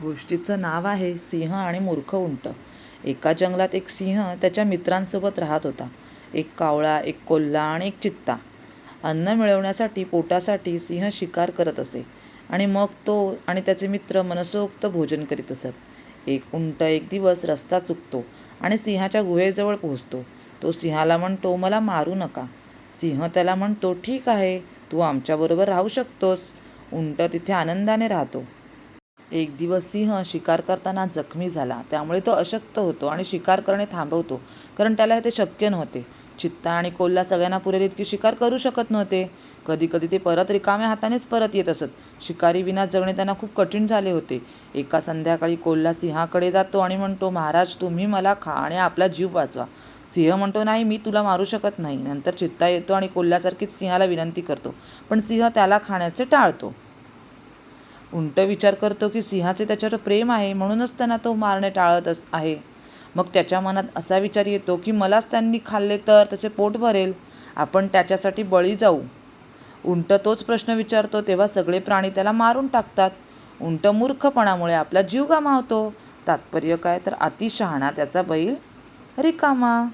गोष्टीचं नाव आहे सिंह आणि मूर्ख उंट. एका जंगलात एक सिंह त्याच्या मित्रांसोबत राहत होता. एक कावळा, एक कोल्हा आणि एक चित्ता. अन्न मिळवण्यासाठी, पोटासाठी सिंह शिकार करत असे आणि मग तो आणि त्याचे मित्र मनसोक्त भोजन करीत असत. एक उंट एक दिवस रस्ता चुकतो आणि सिंहाच्या गुहेजवळ पोहोचतो. तो सिंहाला म्हणतो, "मला मारू नका." सिंह त्याला म्हणतो, "ठीक आहे, तू आमच्याबरोबर राहू शकतोस." उंट तिथे आनंदाने राहतो. एक दिवस सिंह शिकार करताना जखमी झाला, त्यामुळे तो अशक्त होतो आणि शिकार करणे थांबवतो, कारण त्याला ते शक्य नव्हते. चित्ता आणि कोल्हा सगळ्यांना पुरेल इतकी शिकार करू शकत नव्हते. कधी कधी ते परत रिकाम्या हातानेच परत येत असत. शिकारी विना जगणे त्यांना खूप कठीण झाले होते. एका संध्याकाळी कोल्हा सिंहाकडे जातो आणि म्हणतो, "महाराज, तुम्ही मला खा आणि आपला जीव वाचवा." सिंह म्हणतो, "नाही, मी तुला मारू शकत नाही." नंतर चित्ता येतो आणि कोल्ह्यासारखीच सिंहाला विनंती करतो, पण सिंह त्याला खाण्याचे टाळतो. उंट विचार करतो की सिंहाचे त्याच्यावर प्रेम आहे, म्हणूनच त्यांना तो मारणे टाळत आहे. मग त्याच्या मनात असा विचार येतो की मलाच त्यांनी खाल्ले तर त्याचे पोट भरेल, आपण त्याच्यासाठी बळी जाऊ. उंट तोच प्रश्न विचारतो तेव्हा सगळे प्राणी त्याला मारून टाकतात. उंट मूर्खपणामुळे आपला जीव गमावतो. तात्पर्य काय तर, अति शहाणा त्याचा बैल रिकामा.